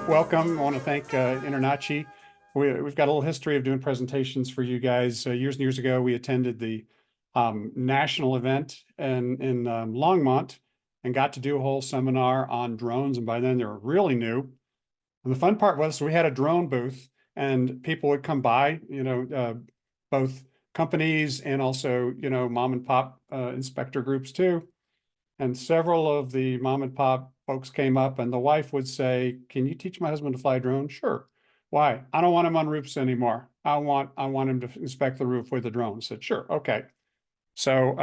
Welcome. I want to thank InterNACHI. We've got a little history of doing presentations for you guys. Years and years ago, we attended the national event in Longmont and got to do a whole seminar on drones. And by then, they were really new. And the fun part was we had a drone booth, and people would come by, both companies and also, mom and pop inspector groups too. And several of the mom and pop folks came up, and the wife would say, "Can you teach my husband to fly a drone?" "Sure." "Why?" "I don't want him on roofs anymore. I want him to inspect the roof with a drone." I said, "Sure, okay." So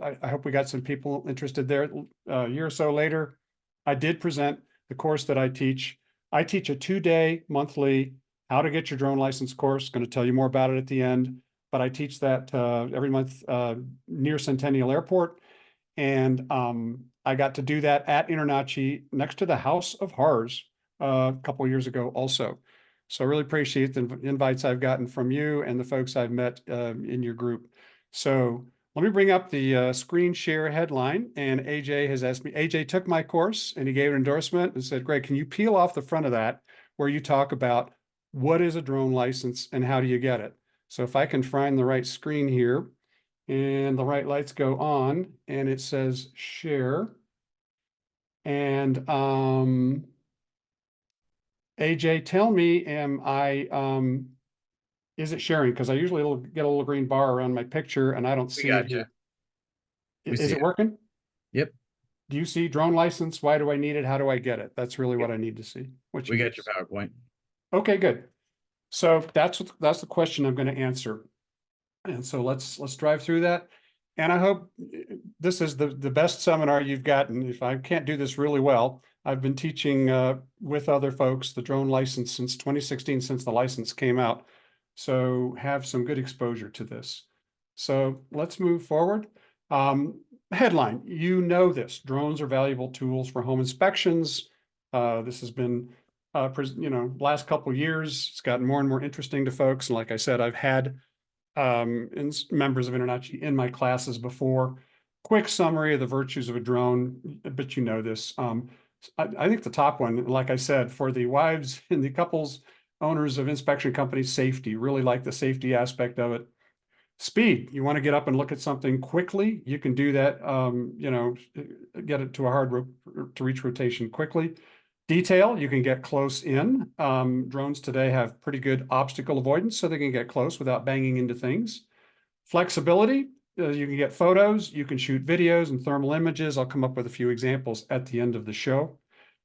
I hope we got some people interested there. A year or so later, I did present the course that I teach. I teach a 2-day monthly how to get your drone license course. Going to tell you more about it at the end, but I teach that every month near Centennial Airport. And I got to do that at InterNACHI next to the House of Horrors a couple of years ago also. So I really appreciate the invites I've gotten from you and the folks I've met in your group. So let me bring up the screen share headline. And AJ has asked me, AJ took my course and he gave an endorsement and said, "Greg, can you peel off the front of that where you talk about what is a drone license and how do you get it?" So if I can find the right screen here, and the right lights go on and it says share. And AJ, tell me, is it sharing? Because I usually get a little green bar around my picture and I don't see it here. Is it working? Yep. Do you see drone license? Why do I need it? How do I get it? That's really what I need to see. We got your PowerPoint. Okay, good. So that's the question I'm going to answer. And so let's drive through that. And I hope this is the best seminar you've gotten. If I can't do this really well, I've been teaching with other folks the drone license since 2016, since the license came out. So have some good exposure to this. So let's move forward. Headline, you know this, drones are valuable tools for home inspections. This has been, last couple of years, it's gotten more and more interesting to folks. And like I said, I've had members of InterNACHI in my classes before. Quick summary of the virtues of a drone, but you know this. I think the top one, like I said, for the wives and the couples, owners of inspection companies, safety, really like the safety aspect of it. Speed, you want to get up and look at something quickly, you can do that, get it to a hard to reach rotation quickly. Detail, you can get close in. Drones today have pretty good obstacle avoidance, so they can get close without banging into things. Flexibility, you can get photos, you can shoot videos and thermal images. I'll come up with a few examples at the end of the show.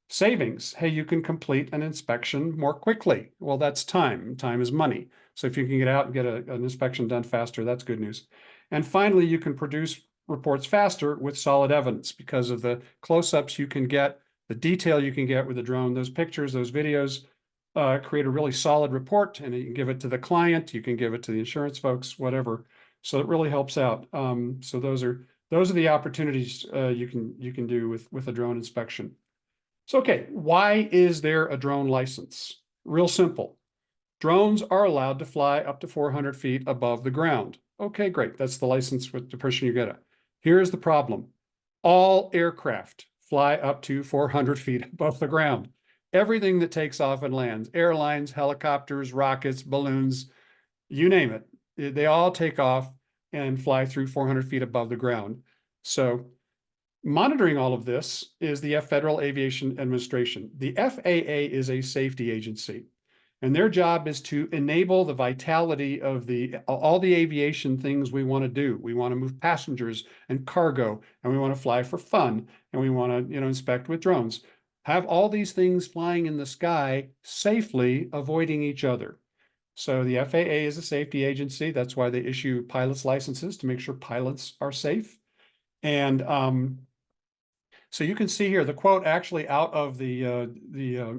Savings, hey, you can complete an inspection more quickly. Well, that's time. Time is money. So if you can get out and get an inspection done faster, that's good news. And finally, you can produce reports faster with solid evidence because of the close-ups you can get, the detail you can get with the drone, those pictures, those videos, create a really solid report, and you can give it to the client, you can give it to the insurance folks, whatever. So it really helps out. So those are the opportunities you can do with a drone inspection. So, okay, why is there a drone license? Real simple. Drones are allowed to fly up to 400 feet above the ground. Okay, great. That's the license with the person you get it. Here's the problem. All aircraft fly up to 400 feet above the ground. Everything that takes off and lands, airlines, helicopters, rockets, balloons, you name it, they all take off and fly through 400 feet above the ground. So monitoring all of this is the Federal Aviation Administration. The FAA is a safety agency, and their job is to enable the vitality of all the aviation things we want to do. We want to move passengers and cargo, and we want to fly for fun, and we want to, inspect with drones. Have all these things flying in the sky safely, avoiding each other. So the FAA is a safety agency. That's why they issue pilots' licenses to make sure pilots are safe. And so you can see here the quote actually out of the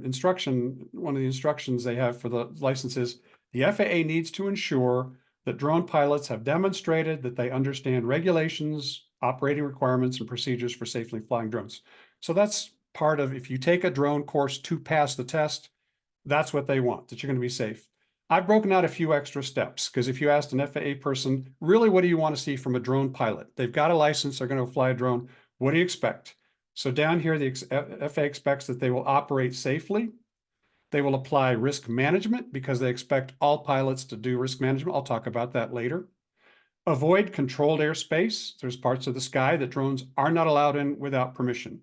instruction, one of the instructions they have for the licenses. The FAA needs to ensure that drone pilots have demonstrated that they understand regulations, operating requirements, and procedures for safely flying drones. So that's part of, if you take a drone course to pass the test, that's what they want, that you're going to be safe. I've broken out a few extra steps because if you asked an FAA person, really, what do you want to see from a drone pilot? They've got a license, they're going to fly a drone. What do you expect? So down here, the FAA expects that they will operate safely, They will apply risk management because they expect all pilots to do risk management. I'll talk about that later. Avoid controlled airspace. There's parts of the sky that drones are not allowed in without permission.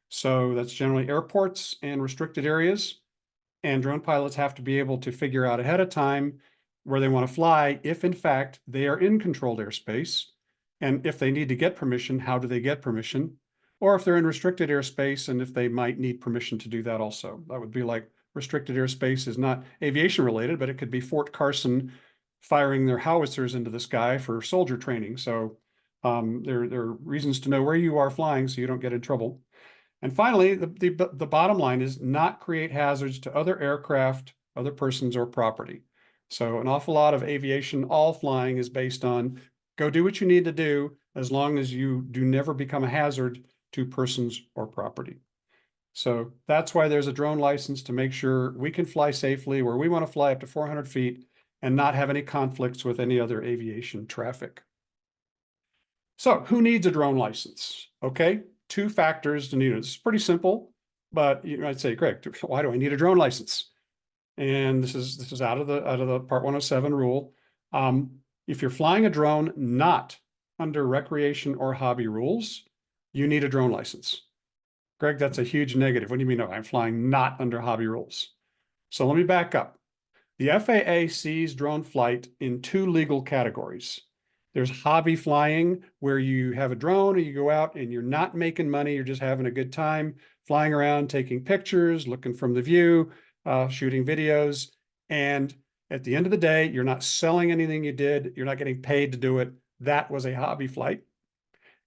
So that's generally airports and restricted areas. And drone pilots have to be able to figure out ahead of time where they want to fly if, in fact, they are in controlled airspace. And if they need to get permission, how do they get permission? Or if they're in restricted airspace and if they might need permission to do that also. That would be like restricted airspace is not aviation related, but it could be Fort Carson firing their howitzers into the sky for soldier training. So there are reasons to know where you are flying so you don't get in trouble. And finally, the bottom line is not create hazards to other aircraft, other persons, or property. So an awful lot of aviation, all flying is based on go do what you need to do as long as you do never become a hazard to persons or property. So that's why there's a drone license to make sure we can fly safely where we want to fly up to 400 feet and not have any conflicts with any other aviation traffic. So who needs a drone license? Okay, two factors to need it. It's pretty simple, but you might say, Greg, why do I need a drone license? And this is out of the Part 107 rule. If you're flying a drone not under recreation or hobby rules, you need a drone license. Greg, that's a huge negative. What do you mean? No, I'm flying not under hobby rules. So let me back up. The FAA sees drone flight in two legal categories. There's hobby flying, where you have a drone and you go out and you're not making money, you're just having a good time, flying around, taking pictures, looking from the view, shooting videos. And at the end of the day, you're not selling anything you did, you're not getting paid to do it. That was a hobby flight.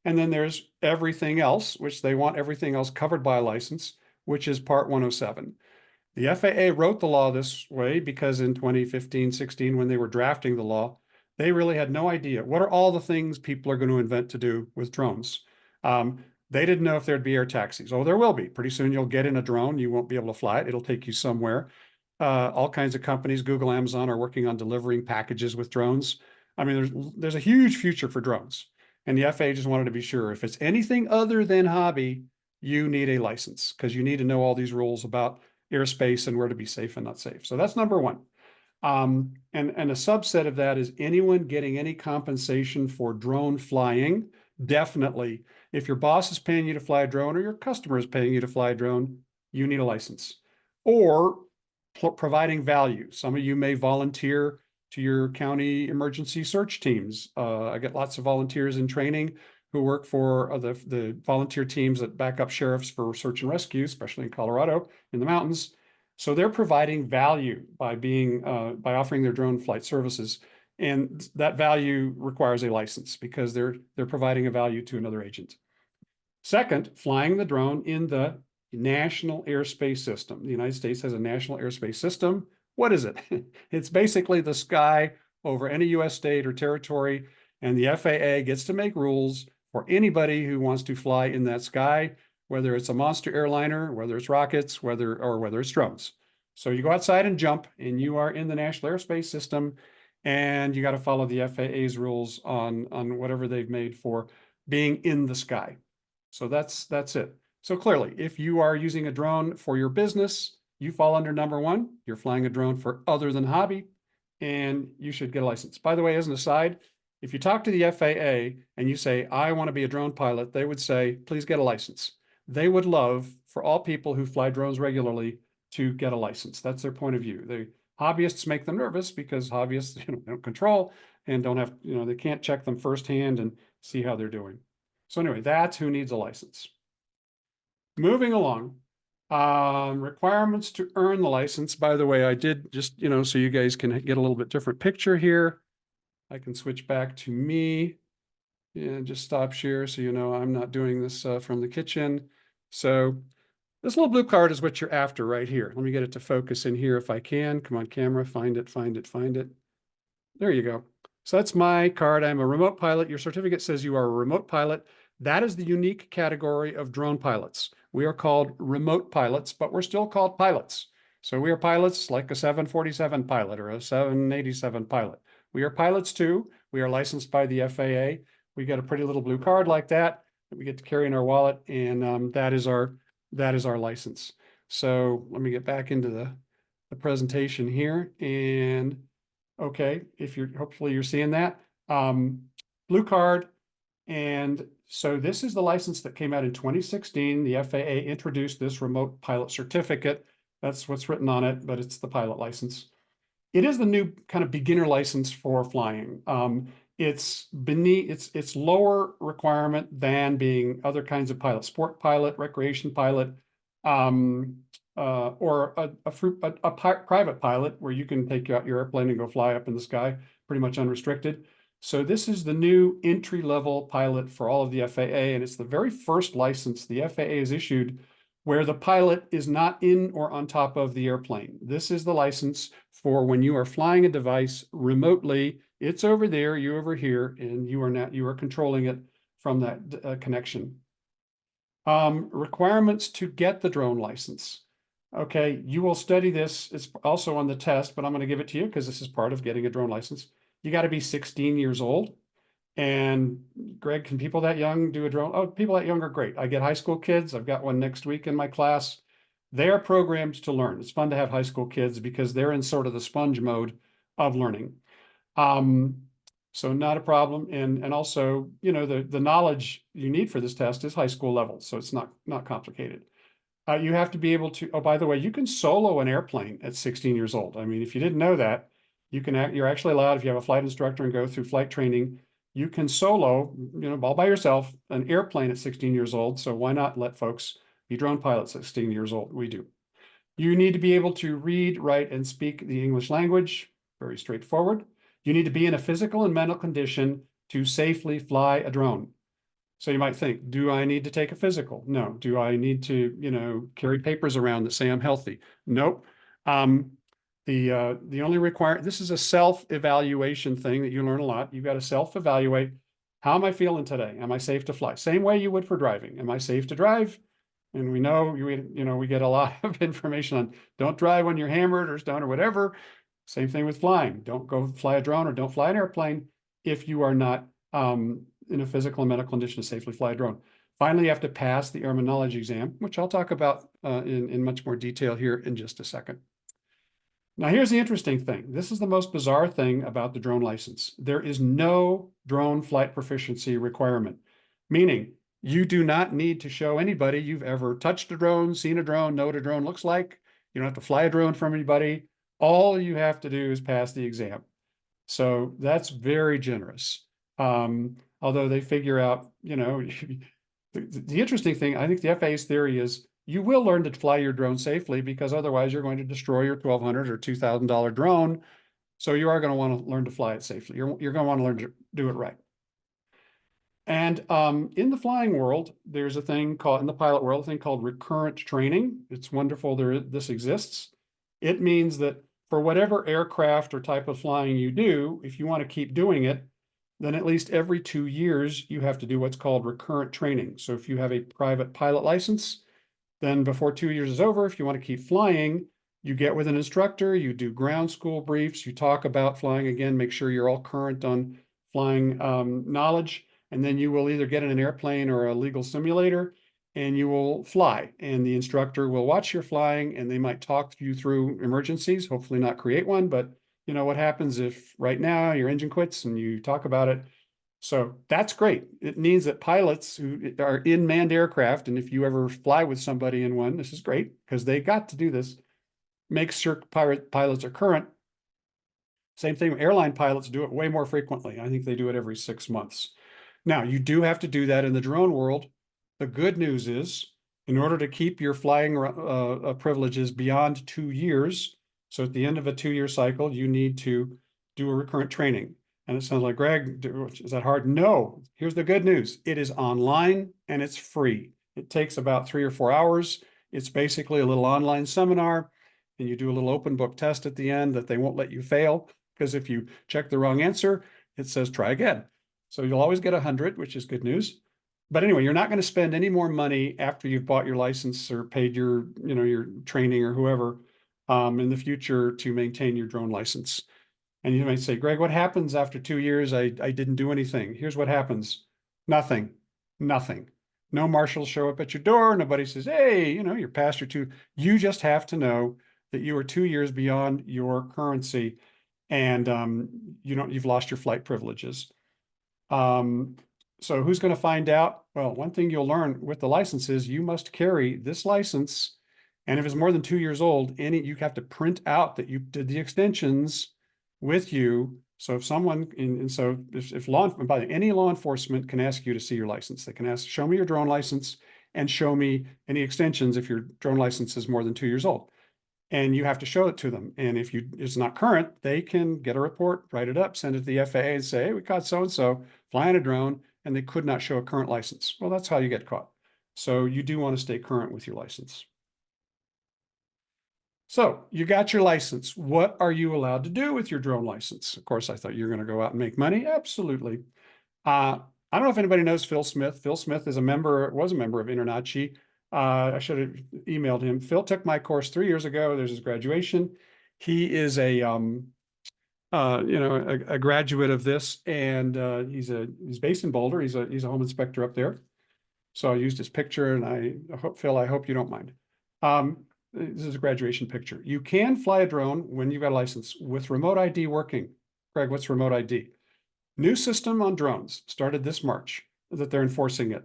And then there's everything else, which they want everything else covered by a license, which is Part 107. The FAA wrote the law this way because in 2015, 16, when they were drafting the law, they really had no idea. What are all the things people are going to invent to do with drones? They didn't know if there'd be air taxis. Oh, there will be. Pretty soon you'll get in a drone. You won't be able to fly it. It'll take you somewhere. All kinds of companies, Google, Amazon, are working on delivering packages with drones. I mean, there's a huge future for drones. And the FAA just wanted to be sure if it's anything other than hobby, you need a license because you need to know all these rules about airspace and where to be safe and not safe. So that's number one. And a subset of that is anyone getting any compensation for drone flying. Definitely, if your boss is paying you to fly a drone or your customer is paying you to fly a drone, you need a license. Or providing value. Some of you may volunteer to your county emergency search teams. I get lots of volunteers in training who work for the volunteer teams that back up sheriffs for search and rescue, especially in Colorado in the mountains. So they're providing value by by offering their drone flight services, and that value requires a license because they're providing a value to another agent. Second, flying the drone in the national airspace system. The United States has a national airspace system. What is it? It's basically the sky over any U.S. state or territory, and the FAA gets to make rules for anybody who wants to fly in that sky, whether it's a monster airliner, whether it's rockets, whether it's drones. So you go outside and jump, and you are in the national airspace system, and you got to follow the FAA's rules on whatever they've made for being in the sky. So that's it. So clearly, if you are using a drone for your business, you fall under number one. You're flying a drone for other than hobby, and you should get a license. By the way, as an aside, if you talk to the FAA and you say, I want to be a drone pilot, they would say, please get a license. They would love for all people who fly drones regularly to get a license. That's their point of view. The hobbyists make them nervous because hobbyists don't control and don't have, they can't check them firsthand and see how they're doing. So anyway, that's who needs a license. Moving along, requirements to earn the license. By the way, I did just, so you guys can get a little bit different picture here. I can switch back to me and just stop share so I'm not doing this from the kitchen. So this little blue card is what you're after right here. Let me get it to focus in here if I can. Come on, camera, find it, find it, find it. There you go. So that's my card. I'm a remote pilot. Your certificate says you are a remote pilot. That is the unique category of drone pilots. We are called remote pilots, but we're still called pilots. So we are pilots like a 747 pilot or a 787 pilot. We are pilots too. We are licensed by the FAA. We get a pretty little blue card like that we get to carry in our wallet, and that is our license. So let me get back into the presentation here. And okay, hopefully you're seeing that. Blue card. And so this is the license that came out in 2016. The FAA introduced this remote pilot certificate. That's what's written on it, but it's the pilot license. It is the new kind of beginner license for flying. It's lower requirement than being other kinds of pilot, sport pilot, recreation pilot, or a private pilot where you can take out your airplane and go fly up in the sky, pretty much unrestricted. So this is the new entry-level pilot for all of the FAA, and it's the very first license the FAA has issued where the pilot is not in or on top of the airplane. This is the license for when you are flying a device remotely. It's over there, you over here, and you are controlling it from that connection. Requirements to get the drone license. Okay, you will study this. It's also on the test, but I'm going to give it to you because this is part of getting a drone license. You got to be 16 years old. And Greg, can people that young do a drone? Oh, people that young are great. I get high school kids. I've got one next week in my class. They are programmed to learn. It's fun to have high school kids because they're in sort of the sponge mode of learning. So not a problem. And also, you know, the knowledge you need for this test is high school level. So it's not complicated. You have to be able to, oh, by the way, you can solo an airplane at 16 years old. I mean, if you didn't know that, you're actually allowed, if you have a flight instructor and go through flight training, you can solo, you know, all by yourself, an airplane at 16 years old. So why not let folks be drone pilots at 16 years old? We do. You need to be able to read, write, and speak the English language. Very straightforward. You need to be in a physical and mental condition to safely fly a drone. So you might think, do I need to take a physical? No. Do I need to, you know, carry papers around that say I'm healthy? Nope. The only this is a self-evaluation thing that you learn a lot. You've got to self-evaluate. How am I feeling today? Am I safe to fly? Same way you would for driving. Am I safe to drive? And we know, we get a lot of information on don't drive when you're hammered or stoned or whatever. Same thing with flying. Don't go fly a drone or don't fly an airplane if you are not in a physical and medical condition to safely fly a drone. Finally, you have to pass the airman knowledge exam, which I'll talk about in much more detail here in just a second. Now, here's the interesting thing. This is the most bizarre thing about the drone license. There is no drone flight proficiency requirement, meaning you do not need to show anybody you've ever touched a drone, seen a drone, know what a drone looks like. You don't have to fly a drone from anybody. All you have to do is pass the exam. So that's very generous. Although they figure out, you know, the interesting thing, I think the FAA's theory is you will learn to fly your drone safely because otherwise you're going to destroy your $1,200 or $2,000 drone. So you are going to want to learn to fly it safely. You're going to want to learn to do it right. And in the flying world, there's a thing called, in the pilot world, a thing called recurrent training. It's wonderful this exists. It means that for whatever aircraft or type of flying you do, if you want to keep doing it, then at least every 2 years, you have to do what's called recurrent training. So if you have a private pilot license, then before 2 years is over, if you want to keep flying, you get with an instructor, you do ground school briefs, you talk about flying again, make sure you're all current on flying knowledge, and then you will either get in an airplane or a legal simulator, and you will fly. And the instructor will watch your flying, and they might talk you through emergencies, hopefully not create one, but you know what happens if right now your engine quits and you talk about it. So that's great. It means that pilots who are in manned aircraft, and if you ever fly with somebody in one, this is great because they got to do this, make sure pilots are current. Same thing, airline pilots do it way more frequently. I think they do it every 6 months. Now, you do have to do that in the drone world. The good news is, in order to keep your flying privileges beyond 2 years, so at the end of a 2-year cycle, you need to do a recurrent training. And it sounds like, Greg, is that hard? No. Here's the good news. It is online and it's free. It takes about 3 or 4 hours. It's basically a little online seminar, and you do a little open book test at the end that they won't let you fail, because if you check the wrong answer, it says try again. So you'll always get 100, which is good news. But anyway, you're not going to spend any more money after you've bought your license or paid your, you know, your training or whoever in the future to maintain your drone license. And you might say, Greg, what happens after 2 years? I didn't do anything. Here's what happens. Nothing. No marshals show up at your door. Nobody says, hey, you know, you're past your 2. You just have to know that you are 2 years beyond your currency and you've lost your flight privileges. So who's going to find out? Well, one thing you'll learn with the license is you must carry this license. And if it's more than 2 years old, you have to print out that you did the extensions with you. So if someone, and so if any law enforcement can ask you to see your license, they can ask, show me your drone license and show me any extensions if your drone license is more than 2 years old. And you have to show it to them. And if it's not current, they can get a report, write it up, send it to the FAA and say, hey, we caught so-and-so flying a drone and they could not show a current license. Well, that's how you get caught. So you do want to stay current with your license. So you got your license. What are you allowed to do with your drone license? Of course, I thought you were going to go out and make money. Absolutely. I don't know if anybody knows Phil Smith. Phil Smith was a member of InterNACHI. I should have emailed him. Phil took my course 3 years ago. There's his graduation. He is a graduate of this, and he's based in Boulder. He's a home inspector up there. So I used his picture, and I hope you don't mind. This is a graduation picture. You can fly a drone when you've got a license with remote ID working. Greg, what's remote ID? New system on drones started this March that they're enforcing it.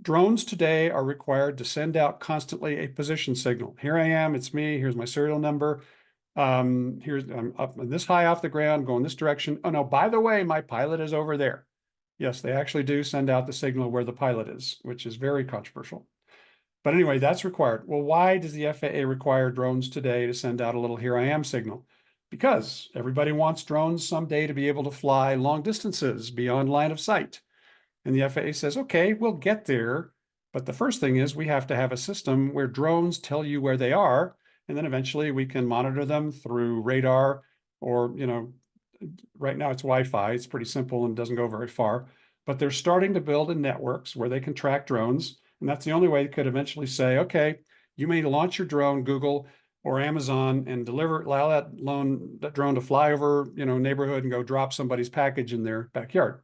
Drones today are required to send out constantly a position signal. Here I am, it's me, here's my serial number. I'm up this high off the ground, going this direction. Oh no, by the way, my pilot is over there. Yes, they actually do send out the signal where the pilot is, which is very controversial. But anyway, that's required. Well, why does the FAA require drones today to send out a little here I am signal? Because everybody wants drones someday to be able to fly long distances beyond line of sight. And the FAA says, okay, we'll get there. But the first thing is we have to have a system where drones tell you where they are. And then eventually we can monitor them through radar or, right now it's Wi-Fi. It's pretty simple and doesn't go very far. But they're starting to build in networks where they can track drones. And that's the only way they could eventually say, okay, you may launch your drone, Google or Amazon, and allow that drone to fly over, neighborhood and go drop somebody's package in their backyard.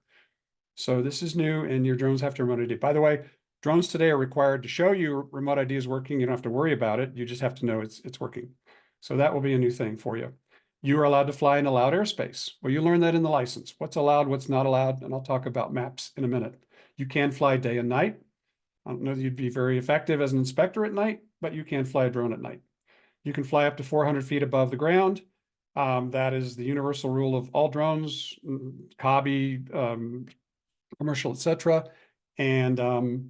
So this is new, and your drones have to remote ID. By the way, drones today are required to show you remote ID is working. You don't have to worry about it. You just have to know it's working. So that will be a new thing for you. You are allowed to fly in allowed airspace. Well, you learn that in the license. What's allowed, what's not allowed, and I'll talk about maps in a minute. You can fly day and night. I don't know that you'd be very effective as an inspector at night, but you can fly a drone at night. You can fly up to 400 feet above the ground. That is the universal rule of all drones, hobby, commercial, etc. And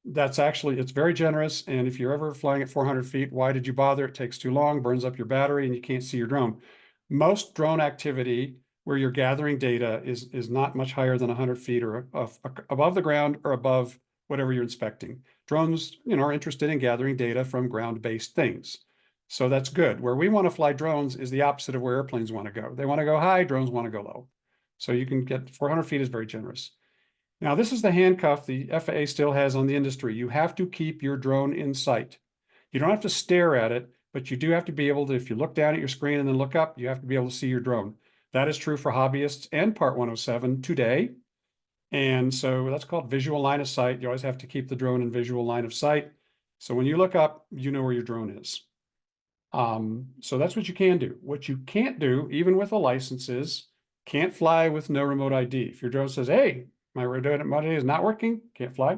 it's very generous. And if you're ever flying at 400 feet, why did you bother? It takes too long, burns up your battery, and you can't see your drone. Most drone activity where you're gathering data is not much higher than 100 feet or above the ground or above whatever you're inspecting. Drones, are interested in gathering data from ground-based things. So that's good. Where we want to fly drones is the opposite of where airplanes want to go. They want to go high, drones want to go low. So you can get 400 feet is very generous. Now, this is the handcuff the FAA still has on the industry. You have to keep your drone in sight. You don't have to stare at it, but you do have to be able to, if you look down at your screen and then look up, you have to be able to see your drone. That is true for hobbyists and Part 107 today. And so that's called visual line of sight. You always have to keep the drone in visual line of sight. So when you look up, you know where your drone is. So that's what you can do. What you can't do, even with a license, is can't fly with no remote ID. If your drone says, hey, my remote ID is not working, can't fly.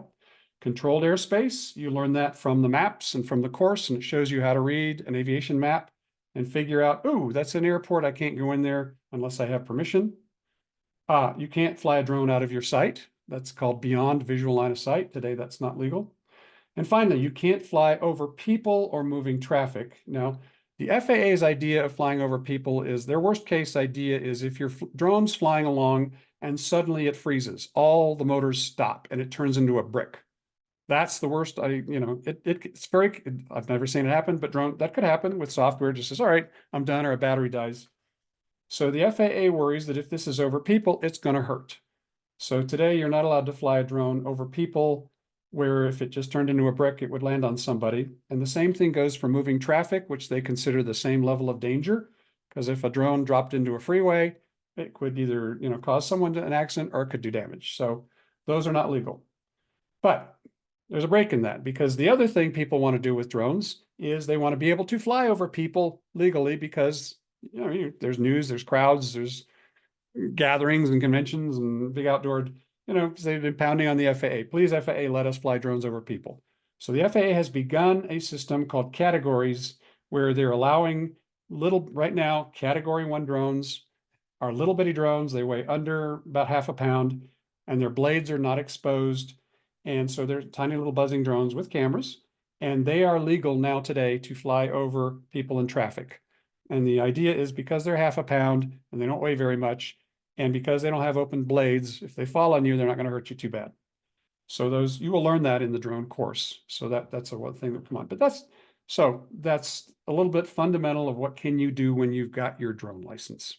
Controlled airspace, you learn that from the maps and from the course, and it shows you how to read an aviation map and figure out, ooh, that's an airport, I can't go in there unless I have permission. You can't fly a drone out of your sight. That's called beyond visual line of sight. Today, that's not legal. And finally, you can't fly over people or moving traffic. Now, the FAA's idea of flying over people is their worst case idea is if your drone's flying along and suddenly it freezes, all the motors stop and it turns into a brick. That's the worst. It's I've never seen it happen, but that could happen with software. Just says, all right, I'm done, or a battery dies. So the FAA worries that if this is over people, it's going to hurt. So today you're not allowed to fly a drone over people where if it just turned into a brick, it would land on somebody. And the same thing goes for moving traffic, which they consider the same level of danger. Because if a drone dropped into a freeway, it could either cause someone an accident or it could do damage. So those are not legal. But There's a break in that, because the other thing people want to do with drones is they want to be able to fly over people legally, because there's news, there's crowds, there's gatherings and conventions and big outdoor, because they've been pounding on the FAA. Please, FAA, let us fly drones over people. So the FAA has begun a system called categories, where they're allowing right now, Category 1 drones are little bitty drones. They weigh under about half a pound, and their blades are not exposed. And so they're tiny little buzzing drones with cameras, and they are legal now today to fly over people in traffic. And the idea is, because they're half a pound and they don't weigh very much, and because they don't have open blades, if they fall on you, they're not going to hurt you too bad. So you will learn that in the drone course. So that's one thing that come on. But that's a little bit fundamental of what can you do when you've got your drone license.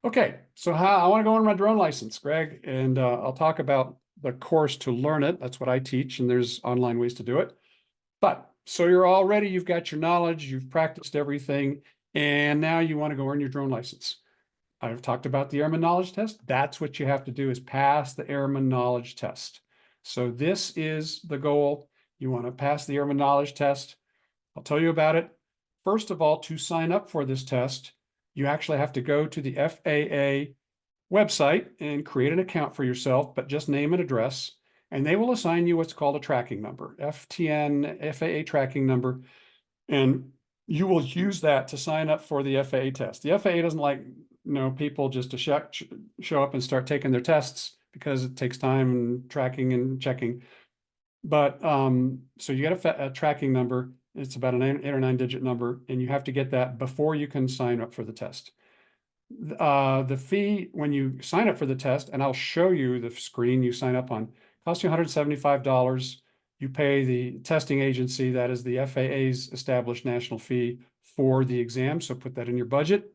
Okay, so I want to go on my drone license, Greg, and I'll talk about the course to learn it. That's what I teach, and there's online ways to do it. But so you've got your knowledge, you've practiced everything, and now you want to go earn your drone license. I've talked about the airman knowledge test. That's what you have to do, is pass the airman knowledge test. So this is the goal. You want to pass the airman knowledge test. I'll tell you about it. First of all, to sign up for this test, you actually have to go to the FAA website and create an account for yourself, but just name and address, and they will assign you what's called a tracking number, FTN, FAA tracking number, and you will use that to sign up for the FAA test. The FAA doesn't like people just to show up and start taking their tests, because it takes time and tracking and checking. But so you get a tracking number. It's about an 8 or 9 digit number, and you have to get that before you can sign up for the test. The fee when you sign up for the test, and I'll show you the screen you sign up on, costs you $175. You pay the testing agency, that is the FAA's established national fee for the exam, so put that in your budget.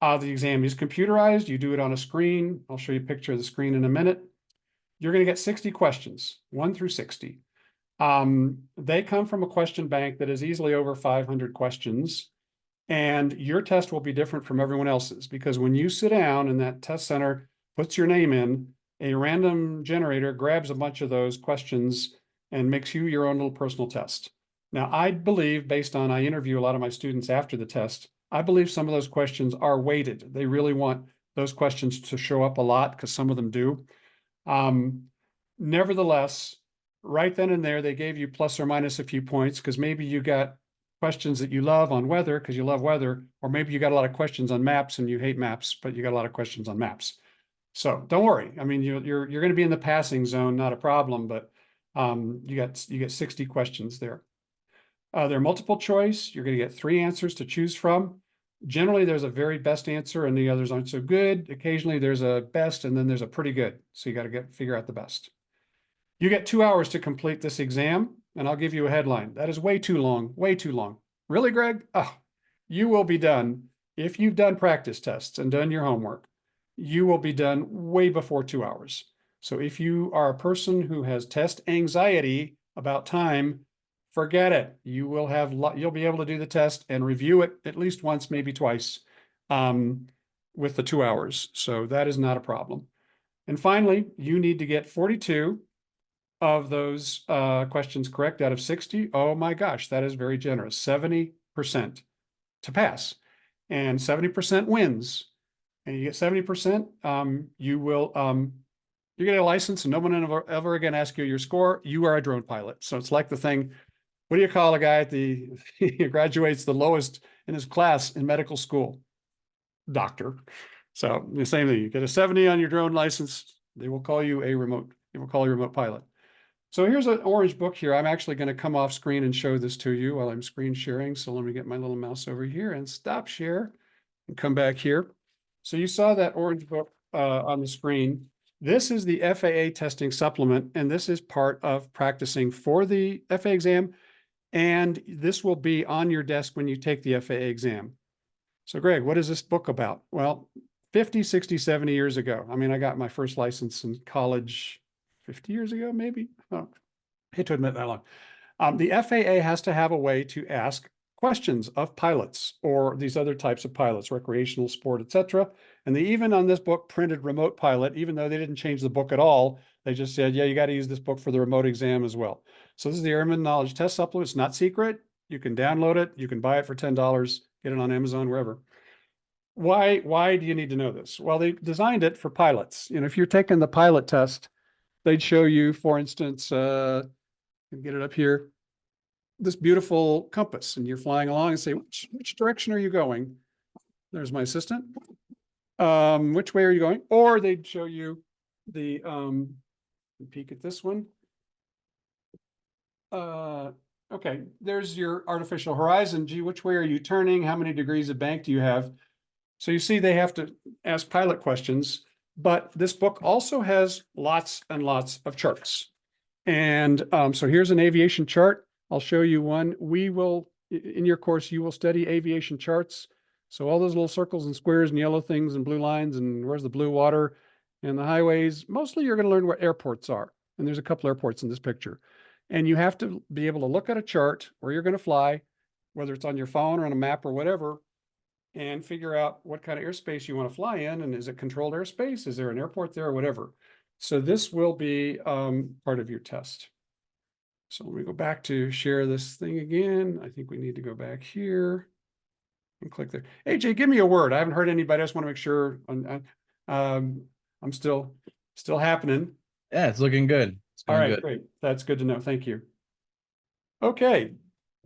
The exam is computerized. You do it on a screen. I'll show you a picture of the screen in a minute. You're going to get 60 questions, 1 through 60. They come from a question bank that is easily over 500 questions. And your test will be different from everyone else's, because when you sit down and that test center puts your name in, a random generator grabs a bunch of those questions and makes you your own little personal test. Now, I believe, based on, I interview a lot of my students after the test, I believe some of those questions are weighted. They really want those questions to show up a lot, because some of them do. Nevertheless, right then and there, they gave you plus or minus a few points, because maybe you got questions that you love on weather because you love weather, or maybe you got a lot of questions on maps and you hate maps, but you got a lot of questions on maps. So don't worry. I mean, you're going to be in the passing zone, not a problem, but you get 60 questions there. They're multiple choice. You're going to get 3 answers to choose from. Generally, there's a very best answer and the others aren't so good. Occasionally there's a best, and then there's a pretty good. So you got to figure out the best. You get 2 hours to complete this exam, and I'll give you a headline. That is way too long, way too long. Really, Greg? Oh, you will be done. If you've done practice tests and done your homework, you will be done way before 2 hours. So if you are a person who has test anxiety about time, forget it. You'll be able to do the test and review it at least once, maybe twice, with the 2 hours. So that is not a problem. And finally, you need to get 42 of those questions correct out of 60. Oh my gosh, that is very generous. 70% to pass, and 70% wins. And you get 70%, you get a license, and no one ever again ask you your score. You are a drone pilot. So it's like the thing, what do you call a guy he graduates the lowest in his class in medical school? Doctor. So the same thing. You get a 70 on your drone license, they will call you a remote pilot. So here's an orange book here. I'm actually going to come off screen and show this to you while I'm screen sharing. So let me get my little mouse over here and stop share and come back here. So you saw that orange book on the screen. This is the FAA testing supplement, and this is part of practicing for the FAA exam. And this will be on your desk when you take the FAA exam. So Greg, what is this book about? Well, 50, 60, 70 years ago. I mean, I got my first license in college 50 years ago, maybe. Oh, I hate to admit that long. The FAA has to have a way to ask questions of pilots or these other types of pilots, recreational, sport, etc. And they even on this book printed remote pilot, even though they didn't change the book at all. They just said, yeah, you got to use this book for the remote exam as well. So this is the Airman Knowledge Test Supplement. It's not secret. You can download it. You can buy it for $10, get it on Amazon, wherever. Why do you need to know this? Well, they designed it for pilots. If you're taking the pilot test, they'd show you, for instance, get it up here, this beautiful compass, and you're flying along and say, which direction are you going? There's my assistant. Which way are you going? Or they'd show you the peek at this one. Okay, there's your artificial horizon. Gee, which way are you turning? How many degrees of bank do you have? So you see, they have to ask pilot questions, but this book also has lots and lots of charts. And so here's an aviation chart. I'll show you one. We will, in your course, you will study aviation charts. So all those little circles and squares and yellow things and blue lines and where's the blue water and the highways, mostly you're going to learn what airports are. And there's a couple airports in this picture. And you have to be able to look at a chart where you're going to fly, whether it's on your phone or on a map or whatever, and figure out what kind of airspace you want to fly in. And is it controlled airspace? Is there an airport there or whatever? So this will be part of your test. So let me go back to share this thing again. I think we need to go back here and click there. AJ, give me a word. I haven't heard anybody. I just want to make sure I'm still happening. Yeah, it's looking good. It's All going right, good. great. That's good to know. Thank you. Okay,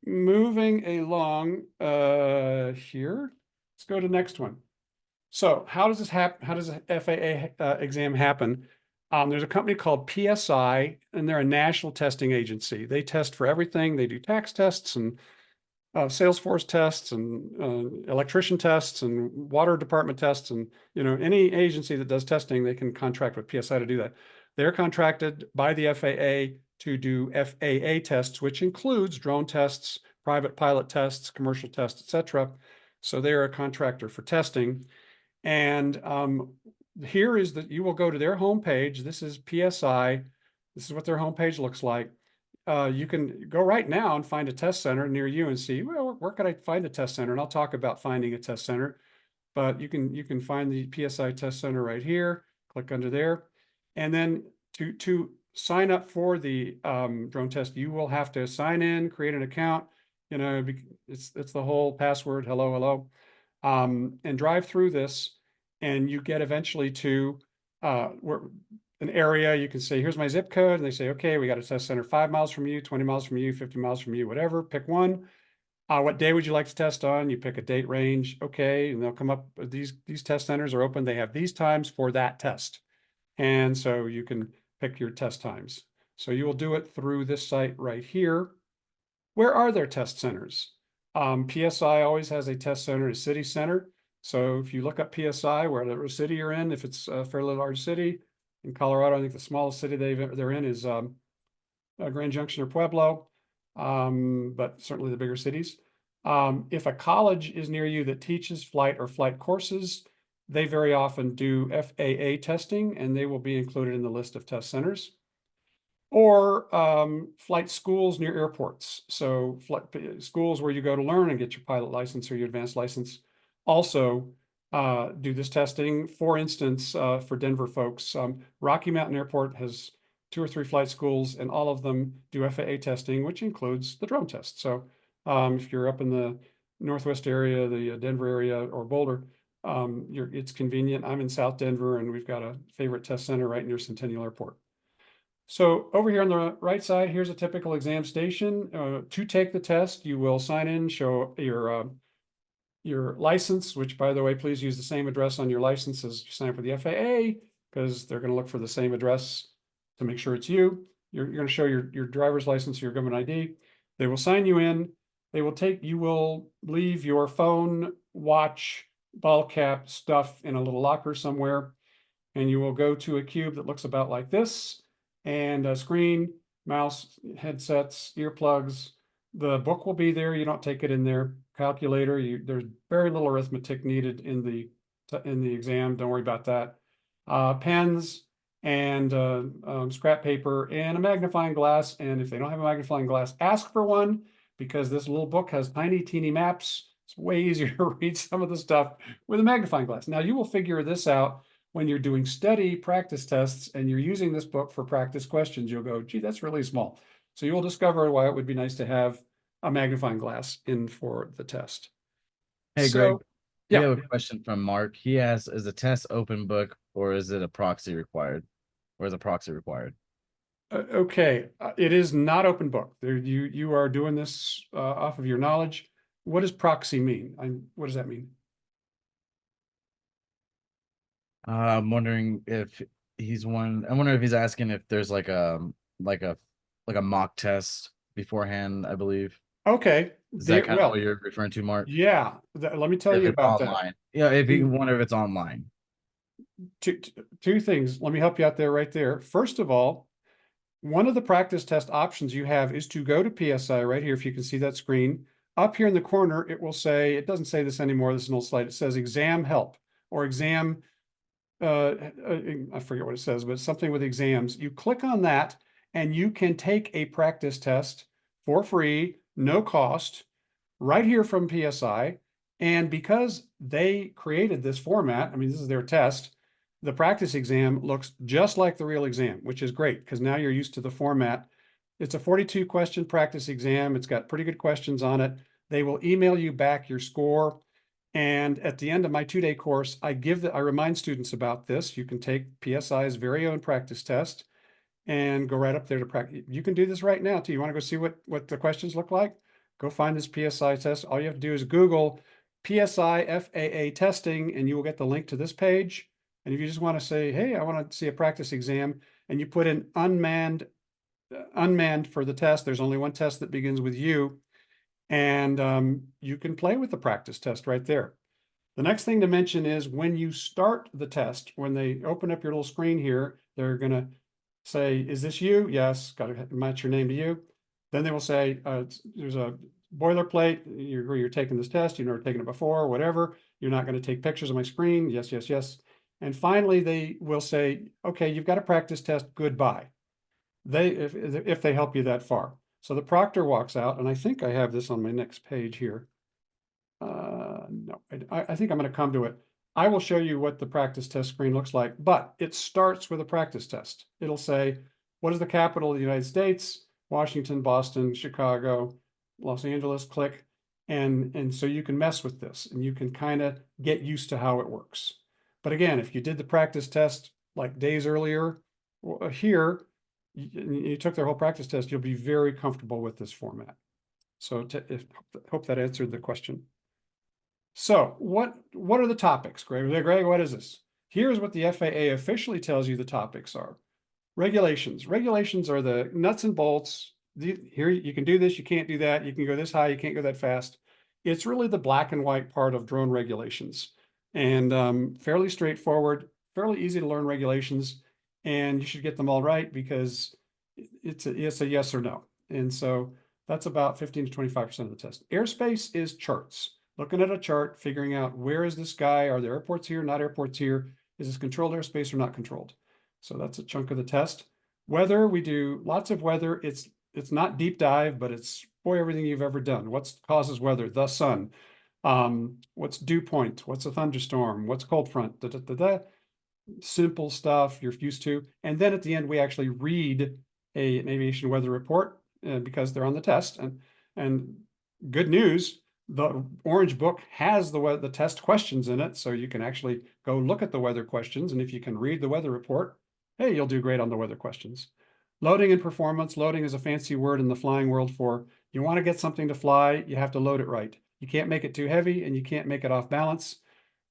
moving along here. Let's go to the next one. So how does this happen? How does the FAA exam happen? There's a company called PSI, and they're a national testing agency. They test for everything. They do tax tests and Salesforce tests and electrician tests and water department tests. And, any agency that does testing, they can contract with PSI to do that. They're contracted by the FAA to do FAA tests, which includes drone tests, private pilot tests, commercial tests, etc. So they're a contractor for testing. And here is that you will go to their homepage. This is PSI. This is what their homepage looks like. You can go right now and find a test center near you and see, well, where could I find a test center? And I'll talk about finding a test center. But you can find the PSI test center right here. Click under there. And then to sign up for the drone test, you will have to sign in, create an account. It's the whole password, hello, and drive through this. And you get eventually to an area. You can say, here's my zip code. And they say, okay, we got a test center 5 miles from you, 20 miles from you, 50 miles from you, whatever. Pick one. What day would you like to test on? You pick a date range. Okay. And they'll come up. These test centers are open. They have these times for that test. And so you can pick your test times. So you will do it through this site right here. Where are their test centers? PSI always has a test center, a city center. So if you look up PSI, whatever city you're in, if it's a fairly large city, in Colorado, I think the smallest city they're in is Grand Junction or Pueblo, but certainly the bigger cities. If a college is near you that teaches flight or flight courses, they very often do FAA testing, and they will be included in the list of test centers. Or flight schools near airports. So schools where you go to learn and get your pilot license or your advanced license also do this testing. For instance, for Denver folks, Rocky Mountain Airport has 2 or 3 flight schools, and all of them do FAA testing, which includes the drone test. So if you're up in the Northwest area, the Denver area, or Boulder, it's convenient. I'm in South Denver, and we've got a favorite test center right near Centennial Airport. So over here on the right side, here's a typical exam station. To take the test, you will sign in, show your license, which, by the way, please use the same address on your license as you sign up for the FAA, because they're going to look for the same address to make sure it's you. You're going to show your driver's license, your government ID. They will sign you in. You will leave your phone, watch, ball cap stuff in a little locker somewhere, and you will go to a cube that looks about like this. And a screen, mouse, headsets, earplugs. The book will be there. You don't take it in there. Calculator. There's very little arithmetic needed in the exam. Don't worry about that. Pens and scrap paper and a magnifying glass. And if they don't have a magnifying glass, ask for one, because this little book has tiny, teeny maps. It's way easier to read some of the stuff with a magnifying glass. Now you will figure this out when you're doing study practice tests and you're using this book for practice questions, you'll go, gee, that's really small. So you'll discover why it would be nice to have a magnifying glass in for the test. Hey, Greg, So, we yeah, have a question from Mark. He asks, is the test open book or is it a proxy required? Or is a proxy required? okay, it is not open book. You are doing this off of your knowledge. What does proxy mean? What does that mean? I'm wondering if I'm wondering if he's asking if there's like a like a mock test beforehand, I believe. Okay, Is that kind of what well, you're referring to, Mark? yeah, let me tell If you it's about that. online. Yeah, if you Two, wonder if it's online. two things. Let me help you out there right there. First of all, one of the practice test options you have is to go to PSI right here. If you can see that screen up here in the corner, it will say, it doesn't say this anymore. This is an old slide. It says exam help or exam. I forget what it says, but it's something with exams. You click on that and you can take a practice test for free, no cost, right here from PSI. And because they created this format, I mean, this is their test, the practice exam looks just like the real exam, which is great because now you're used to the format. It's a 42 question practice exam. It's got pretty good questions on it. They will email you back your score. And at the end of my 2-day course, I remind students about this. You can take PSI's very own practice test and go right up there to practice. You can do this right now too. You want to go see what the questions look like? Go find this PSI test. All you have to do is Google PSI FAA testing, and you will get the link to this page. And if you just want to say, hey, I want to see a practice exam, and you put in unmanned for the test, there's only one test that begins with U, and you can play with the practice test right there. The next thing to mention is when you start the test, when they open up your little screen here, they're going to say, is this you? Yes, got to match your name to you. Then they will say, there's a boilerplate, you're taking this test, you've never taken it before, whatever. You're not going to take pictures of my screen. Yes, yes, yes. And finally, they will say, okay, you've got a practice test, goodbye. If they help you that far. So the proctor walks out, and I think I have this on my next page here. No, I think I'm going to come to it. I will show you what the practice test screen looks like, but it starts with a practice test. It'll say, what is the capital of the United States? Washington, Boston, Chicago, Los Angeles, click. And so you can mess with this and you can kind of get used to how it works. But again, if you did the practice test like days earlier here, you took their whole practice test, you'll be very comfortable with this format. So hope that answered the question. So what are the topics, Greg? Greg, what is this? Here's what the FAA officially tells you the topics are. Regulations. Regulations are the nuts and bolts. Here, you can do this, you can't do that. You can go this high, you can't go that fast. It's really the black and white part of drone regulations. And fairly straightforward, fairly easy to learn regulations. And you should get them all right because it's a yes or no. And so that's about 15 to 25% of the test. Airspace is charts. Looking at a chart, figuring out where is this guy? Are there airports here, not airports here? Is this controlled airspace or not controlled? So that's a chunk of the test. Weather, we do lots of weather. It's not deep dive, but it's, boy, everything you've ever done. What causes weather? The sun. What's dew point? What's a thunderstorm? What's cold front? Da, da, da, da. Simple stuff you're used to. And then at the end, we actually read an aviation weather report because they're on the test. And good news, the orange book has the test questions in it, so you can actually go look at the weather questions. And if you can read the weather report, hey, you'll do great on the weather questions. Loading and performance. Loading is a fancy word in the flying world for you want to get something to fly, you have to load it right. You can't make it too heavy and you can't make it off balance.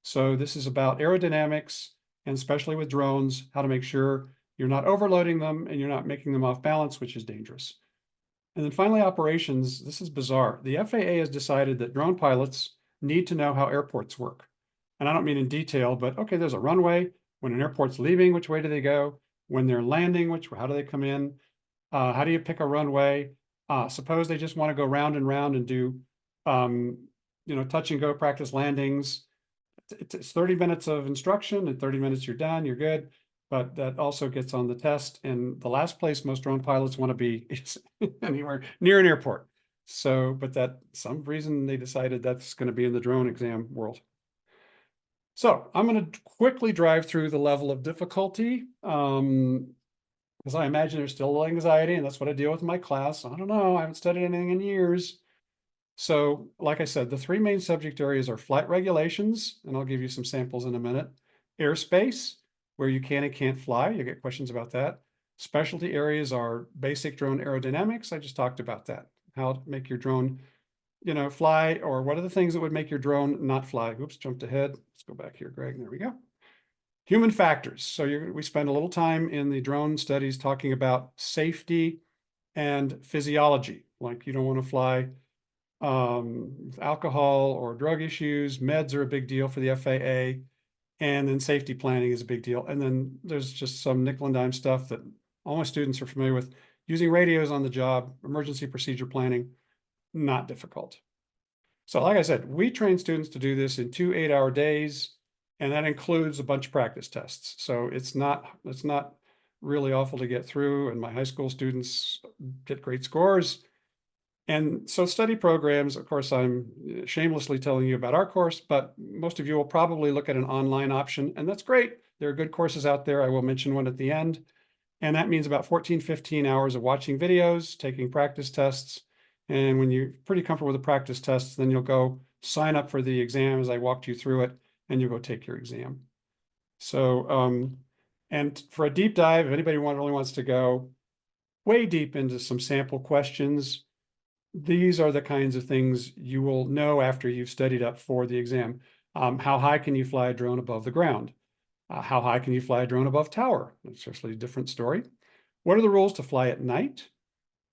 So this is about aerodynamics, and especially with drones, how to make sure you're not overloading them and you're not making them off balance, which is dangerous. And then finally, operations. This is bizarre. The FAA has decided that drone pilots need to know how airports work. And I don't mean in detail, but okay, there's a runway. When an airport's leaving, which way do they go? When they're landing, how do they come in? How do you pick a runway? Suppose they just want to go round and round and do, touch and go practice landings. It's 30 minutes of instruction. In 30 minutes, you're done, you're good. But that also gets on the test. And the last place most drone pilots want to be is anywhere near an airport. So, but that some reason they decided that's going to be in the drone exam world. So I'm going to quickly drive through the level of difficulty. Because I imagine there's still a little anxiety, and that's what I deal with in my class. I don't know, I haven't studied anything in years. So, like I said, the three main subject areas are flight regulations, and I'll give you some samples in a minute. Airspace, where you can and can't fly. You get questions about that. Specialty areas are basic drone aerodynamics. I just talked about that. How to make your drone, fly, or what are the things that would make your drone not fly? Oops, jumped ahead. Let's go back here, Greg. There we go. Human factors. So we spend a little time in the drone studies talking about safety and physiology. Like you don't want to fly with alcohol or drug issues. Meds are a big deal for the FAA. And then safety planning is a big deal. And then there's just some nickel and dime stuff that all my students are familiar with. Using radios on the job, emergency procedure planning, not difficult. So like I said, we train students to do this in 2 8-hour days, and that includes a bunch of practice tests. So it's not really awful to get through, and my high school students get great scores. And so study programs, of course, I'm shamelessly telling you about our course, but most of you will probably look at an online option, and that's great. There are good courses out there. I will mention one at the end. And that means about 14, 15 hours of watching videos, taking practice tests. And when you're pretty comfortable with the practice tests, then you'll go sign up for the exam as I walked you through it, and you'll go take your exam. So, and for a deep dive, if anybody really wants to go way deep into some sample questions, these are the kinds of things you will know after you've studied up for the exam. How high can you fly a drone above the ground? How high can you fly a drone above tower? That's actually a different story. What are the rules to fly at night?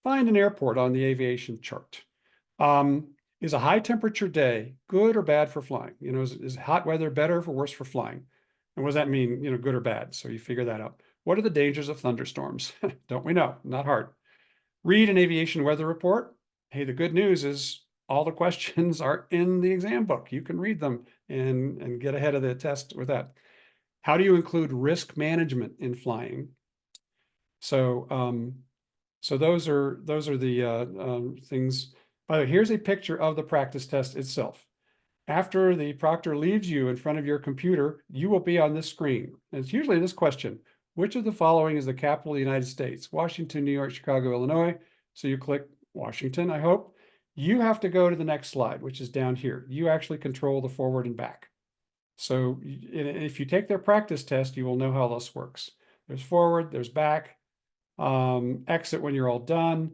Find an airport on the aviation chart. Is a high temperature day good or bad for flying? Is hot weather better or worse for flying? And what does that mean, good or bad? So you figure that out. What are the dangers of thunderstorms? Don't we know? Not hard. Read an aviation weather report. Hey, the good news is all the questions are in the exam book. You can read them and get ahead of the test with that. How do you include risk management in flying? So, so those are the things. By the way, here's a picture of the practice test itself. After the proctor leaves you in front of your computer, you will be on this screen. And it's usually this question: which of the following is the capital of the United States? Washington, New York, Chicago, Illinois. So you click Washington, I hope. You have to go to the next slide, which is down here. You actually control the forward and back. So if you take their practice test, you will know how this works. There's forward, there's back, exit when you're all done.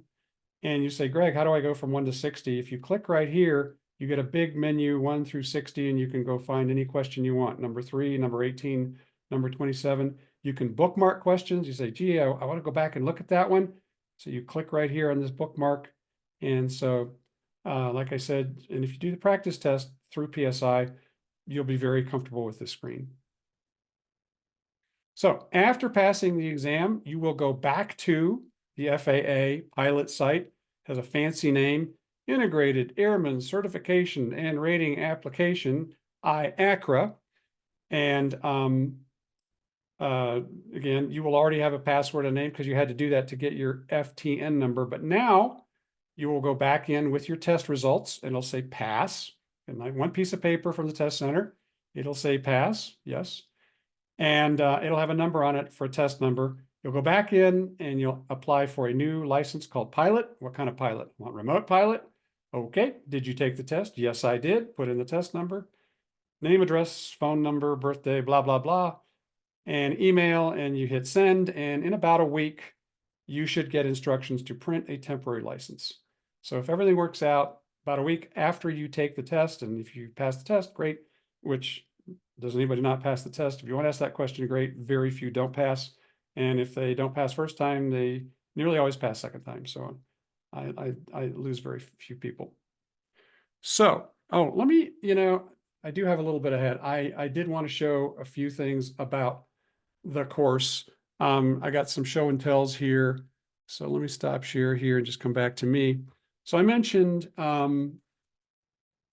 And you say, Greg, how do I go from 1 to 60? If you click right here, you get a big menu 1 through 60, and you can go find any question you want. Number 3, number 18, number 27. You can bookmark questions. You say, gee, I want to go back and look at that one. So you click right here on this bookmark. And so, like I said, and if you do the practice test through PSI, you'll be very comfortable with this screen. So after passing the exam, you will go back to the FAA pilot site. It has a fancy name: Integrated Airman Certification and Rating Application, IACRA. And again, you will already have a password and name because you had to do that to get your FTN number. But now you will go back in with your test results, and it'll say pass. And like one piece of paper from the test center, it'll say pass, yes. And it'll have a number on it for a test number. You'll go back in and you'll apply for a new license called pilot. What kind of pilot? Want remote pilot? Okay. Did you take the test? Yes, I did. Put in the test number, name, address, phone number, birthday, blah, blah, blah, and email, and you hit send. And in about a week, you should get instructions to print a temporary license. So if everything works out, about a week after you take the test, and if you pass the test, great. Which, does anybody not pass the test? If you want to ask that question, great. Very few don't pass. And if they don't pass first time, they nearly always pass second time. So I lose very few people. So, let me, I do have a little bit ahead. I did want to show a few things about the course. I got some show and tells here. So let me stop share here and just come back to me. So I mentioned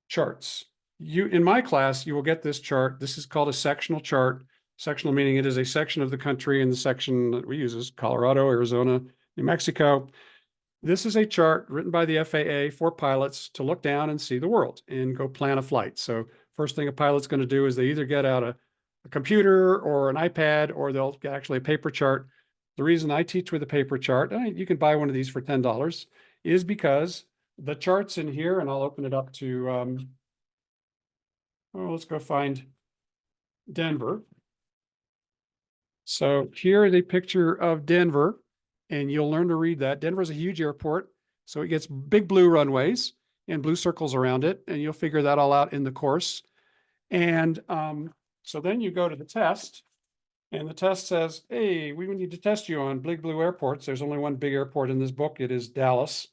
charts. In my class, you will get this chart. This is called a sectional chart. Sectional meaning it is a section of the country, and the section that we use is Colorado, Arizona, New Mexico. This is a chart written by the FAA for pilots to look down and see the world and go plan a flight. So first thing a pilot's going to do is they either get out a computer or an iPad, or they'll get actually a paper chart. The reason I teach with a paper chart, and you can buy one of these for $10, is because the charts in here, and I'll open it up to, let's go find Denver. So here is a picture of Denver, and you'll learn to read that. Denver's a huge airport, so it gets big blue runways and blue circles around it, and you'll figure that all out in the course. And so then you go to the test, and the test says, hey, we need to test you on big blue airports. There's only one big airport in this book. It is Dallas.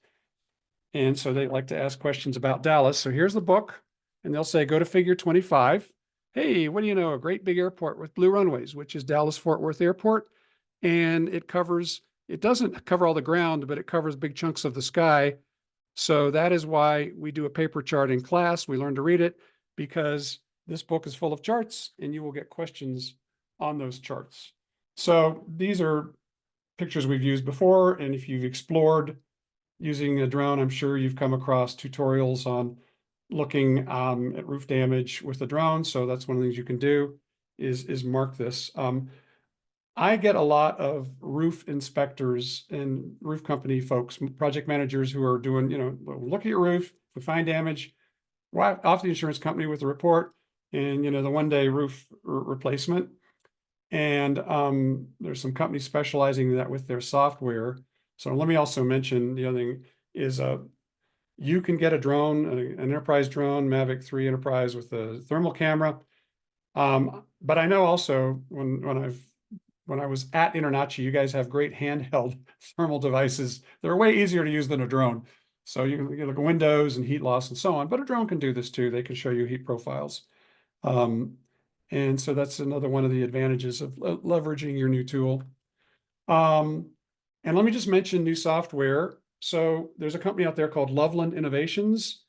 And so they like to ask questions about Dallas. So here's the book, and they'll say, go to figure 25. Hey, what do you know? A great big airport with blue runways, which is Dallas Fort Worth Airport. And it doesn't cover all the ground, but it covers big chunks of the sky. So that is why we do a paper chart in class. We learn to read it because this book is full of charts and you will get questions on those charts. So these are pictures we've used before. And if you've explored using a drone, I'm sure you've come across tutorials on looking at roof damage with a drone. So that's one of the things you can do is mark this. I get a lot of roof inspectors and roof company folks, project managers who are doing, look at your roof, if we find damage, off the insurance company with a report and, the one-day roof replacement. And there's some companies specializing in that with their software. So let me also mention the other thing is you can get a drone, an enterprise drone, Mavic 3 Enterprise with a thermal camera. But I know also when I was at InterNACHI, you guys have great handheld thermal devices. They're way easier to use than a drone. So you can look at windows and heat loss and so on, but a drone can do this too. They can show you heat profiles. And so that's another one of the advantages of leveraging your new tool. And let me just mention new software. So there's a company out there called Loveland Innovations,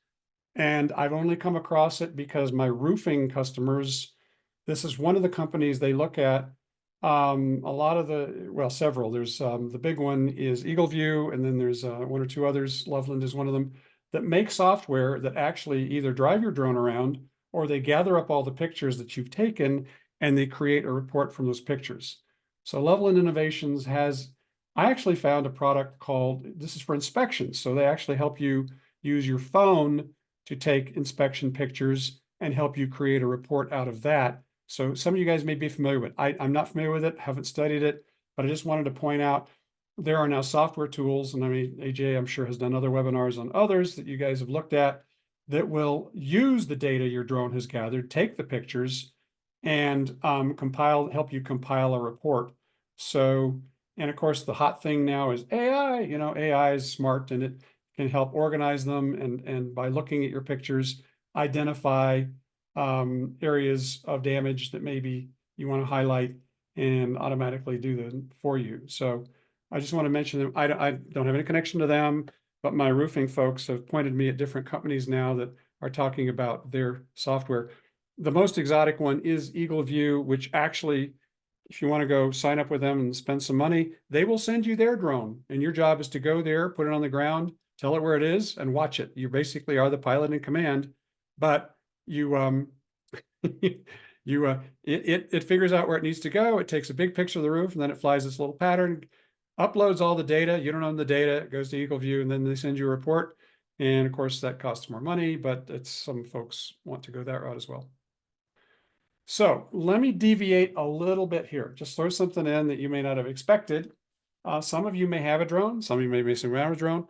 and I've only come across it because my roofing customers, this is one of the companies they look at. Several. There's the big one is EagleView, and then there's one or two others. Loveland is one of them that make software that actually either drive your drone around or they gather up all the pictures that you've taken and they create a report from those pictures. So Loveland Innovations I actually found a product called, this is for inspections. So they actually help you use your phone to take inspection pictures and help you create a report out of that. So some of you guys may be familiar with it. I'm not familiar with it, haven't studied it, but I just wanted to point out there are now software tools. And I mean, AJ, I'm sure has done other webinars on others that you guys have looked at that will use the data your drone has gathered, take the pictures and help you compile a report. So, and of course, the hot thing now is AI. AI is smart and it can help organize them. And by looking at your pictures, identify areas of damage that maybe you want to highlight and automatically do them for you. So I just want to mention that I don't have any connection to them, but my roofing folks have pointed me at different companies now that are talking about their software. The most exotic one is EagleView, which actually, if you want to go sign up with them and spend some money, they will send you their drone. And your job is to go there, put it on the ground, tell it where it is, and watch it. You basically are the pilot in command, but it figures out where it needs to go. It takes a big picture of the roof, and then it flies this little pattern, uploads all the data. You don't own the data. It goes to EagleView, and then they send you a report. And of course, that costs more money, but some folks want to go that route as well. So let me deviate a little bit here. Just throw something in that you may not have expected. Some of you may have a drone. Some of you may be around a drone.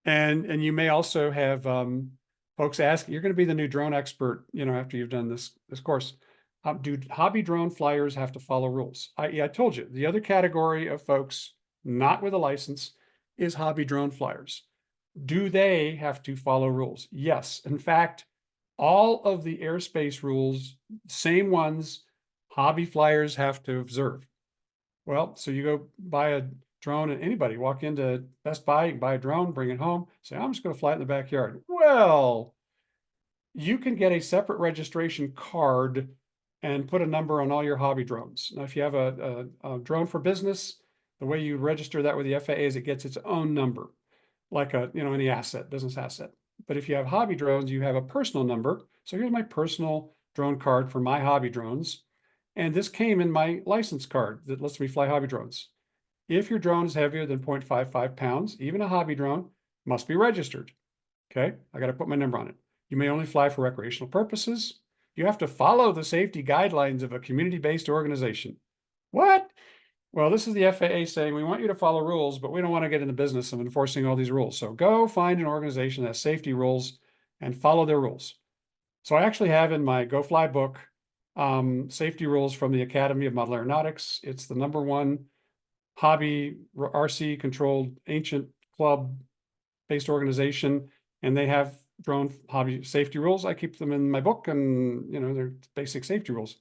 And you may also have folks ask, you're going to be the new drone expert, after you've done this course. Do hobby drone flyers have to follow rules? I told you, the other category of folks not with a license is hobby drone flyers. Do they have to follow rules? Yes. In fact, all of the airspace rules, same ones, hobby flyers have to observe. Well, so you go buy a drone, and anybody walk into Best Buy, you can buy a drone, bring it home, say, I'm just going to fly it in the backyard. Well, you can get a separate registration card and put a number on all your hobby drones. Now, if you have a drone for business, the way you register that with the FAA is it gets its own number, like any asset, business asset. But if you have hobby drones, you have a personal number. So here's my personal drone card for my hobby drones. And this came in my license card that lets me fly hobby drones. If your drone is heavier than 0.55 pounds, even a hobby drone must be registered. Okay, I got to put my number on it. You may only fly for recreational purposes. You have to follow the safety guidelines of a community-based organization. What? Well, this is the FAA saying we want you to follow rules, but we don't want to get in the business of enforcing all these rules. So go find an organization that has safety rules and follow their rules. So I actually have in my Go Fly book safety rules from the Academy of Model Aeronautics. It's the #1 hobby RC controlled ancient club based organization, and they have drone hobby safety rules. I keep them in my book, and they're basic safety rules.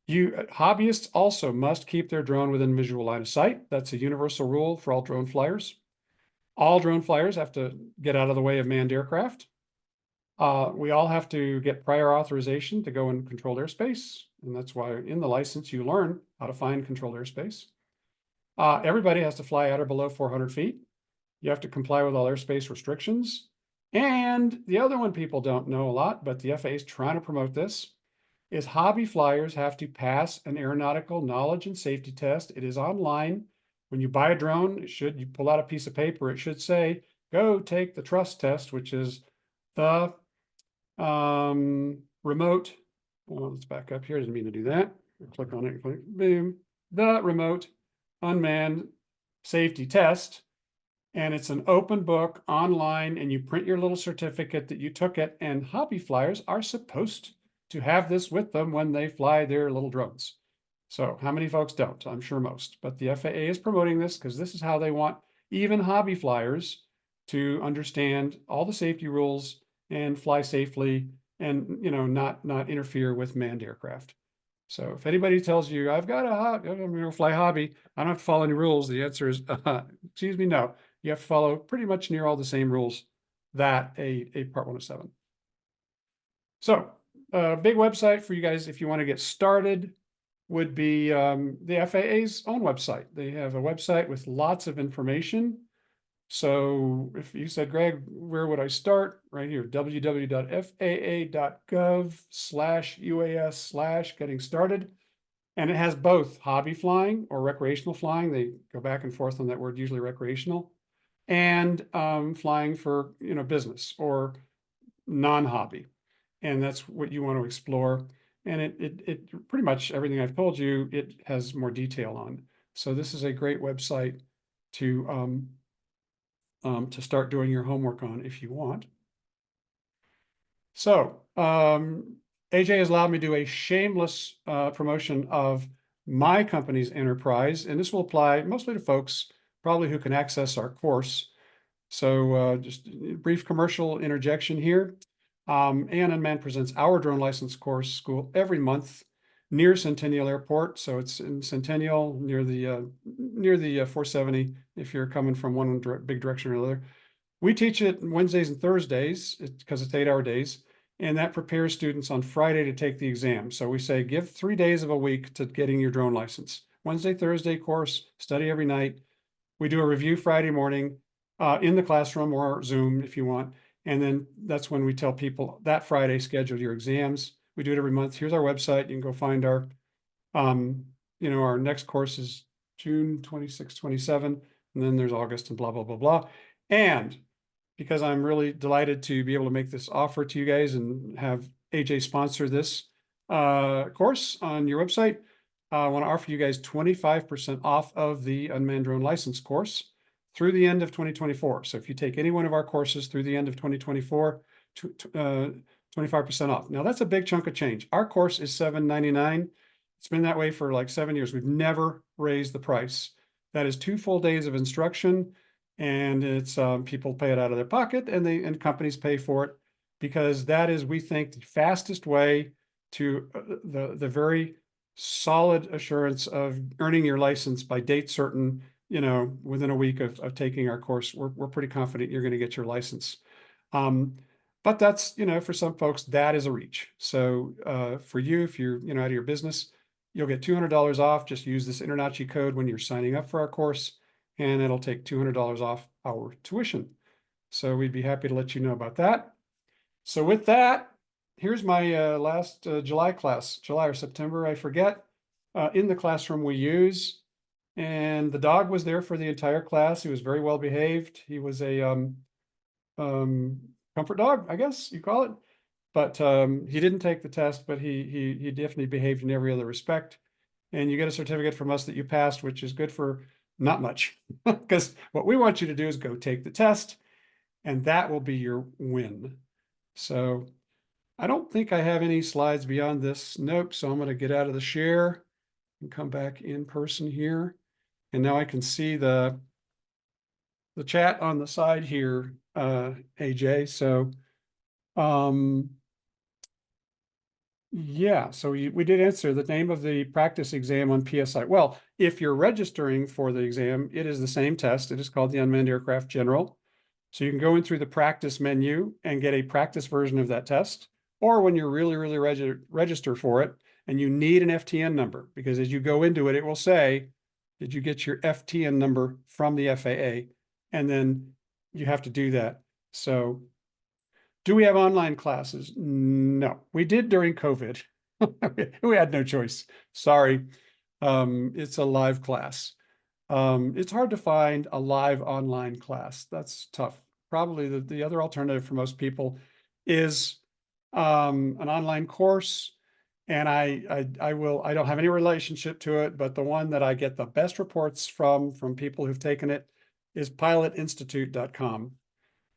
Hobbyists also must keep their drone within visual line of sight. That's a universal rule for all drone flyers. All drone flyers have to get out of the way of manned aircraft. We all have to get prior authorization to go in controlled airspace, and that's why in the license you learn how to find controlled airspace. Everybody has to fly at or below 400 feet. You have to comply with all airspace restrictions. And the other one people don't know a lot, but the FAA is trying to promote this, is hobby flyers have to pass an aeronautical knowledge and safety test. It is online. When you buy a drone, you pull out a piece of paper, it should say, go take the trust test, which is the remote, let's back up here, I didn't mean to do that. Click on it, click, boom, the remote unmanned safety test. And it's an open book online, and you print your little certificate that you took it, and hobby flyers are supposed to have this with them when they fly their little drones. So how many folks don't? I'm sure most, but the FAA is promoting this because this is how they want even hobby flyers to understand all the safety rules and fly safely and not interfere with manned aircraft. So if anybody tells you I'm gonna fly hobby, I don't have to follow any rules, the answer is excuse me, no. You have to follow pretty much near all the same rules that a Part 107. So a big website for you guys if you want to get started would be the FAA's own website. They have a website with lots of information. So if you said, Greg, where would I start? Right here, www.faa.gov/UAS/getting started. And it has both hobby flying or recreational flying. They go back and forth on that word, usually recreational, and flying for business or non-hobby. And that's what you want to explore. And it pretty much everything I've told you, it has more detail on. So this is a great website to start doing your homework on if you want. So AJ has allowed me to do a shameless promotion of my company's enterprise, and this will apply mostly to folks probably who can access our course. So just a brief commercial interjection here. Unmanned presents our drone license course school every month near Centennial Airport. So it's in Centennial near the 470 if you're coming from one big direction or another. We teach it Wednesdays and Thursdays because it's 8-hour days, and that prepares students on Friday to take the exam. So we say give 3 days of a week to getting your drone license. Wednesday, Thursday course, study every night. We do a review Friday morning in the classroom or Zoom if you want. And then that's when we tell people that Friday, schedule your exams. We do it every month. Here's our website. You can go find our, our next course is June 26, 27, and then there's August and blah, blah, blah, blah. And because I'm really delighted to be able to make this offer to you guys and have AJ sponsor this course on your website, I want to offer you guys 25% off of the unmanned drone license course through the end of 2024. So if you take any one of our courses through the end of 2024, 25% off. Now that's a big chunk of change. Our course is $799. It's been that way for like 7 years. We've never raised the price. That is 2 full days of instruction, and it's people pay it out of their pocket, and companies pay for it because that is, we think, the fastest way to the very solid assurance of earning your license by date certain. Within a week of taking our course, we're pretty confident you're going to get your license. But that's, for some folks, that is a reach. So for you, if you're, out of your business, you'll get $200 off. Just use this InterNACHI code when you're signing up for our course, and it'll take $200 off our tuition. So we'd be happy to let you know about that. So with that, here's my last July class, July or September, I forget, in the classroom we use. And the dog was there for the entire class. He was very well behaved. He was a comfort dog, I guess you call it. But he didn't take the test, but he definitely behaved in every other respect. And you get a certificate from us that you passed, which is good for not much. Because what we want you to do is go take the test, and that will be your win. So I don't think I have any slides beyond this. Nope. So I'm going to get out of the share and come back in person here. And now I can see the chat on the side here, AJ. So yeah, so we did answer the name of the practice exam on PSI. Well, if you're registering for the exam, it is the same test. It is called the Unmanned Aircraft General. So you can go in through the practice menu and get a practice version of that test. Or when you're really register for it and you need an FTN number, because as you go into it, it will say, did you get your FTN number from the FAA? And then you have to do that. So do we have online classes? No, we did during COVID. We had no choice. Sorry. It's a live class. It's hard to find a live online class. That's tough. Probably the other alternative for most people is an online course. And I don't have any relationship to it, but the one that I get the best reports from people who've taken it is pilotinstitute.com.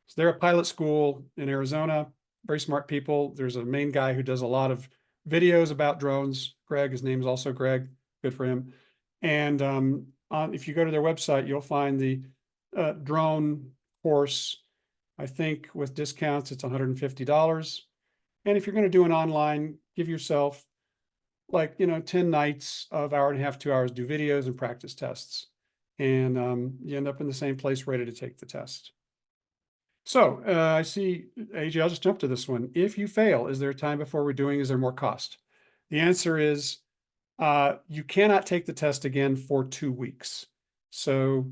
So they're a pilot school in Arizona, very smart people. There's a main guy who does a lot of videos about drones. Greg, his name is also Greg, good for him. And if you go to their website, you'll find the drone course. I think with discounts, it's $150. And if you're going to do an online, give yourself like, 10 nights of hour and a half, 2 hours, do videos and practice tests. And you end up in the same place ready to take the test. So I see, AJ, I'll just jump to this one. If you fail, is there a time before redoing? Is there more cost? The answer is you cannot take the test again for 2 weeks. So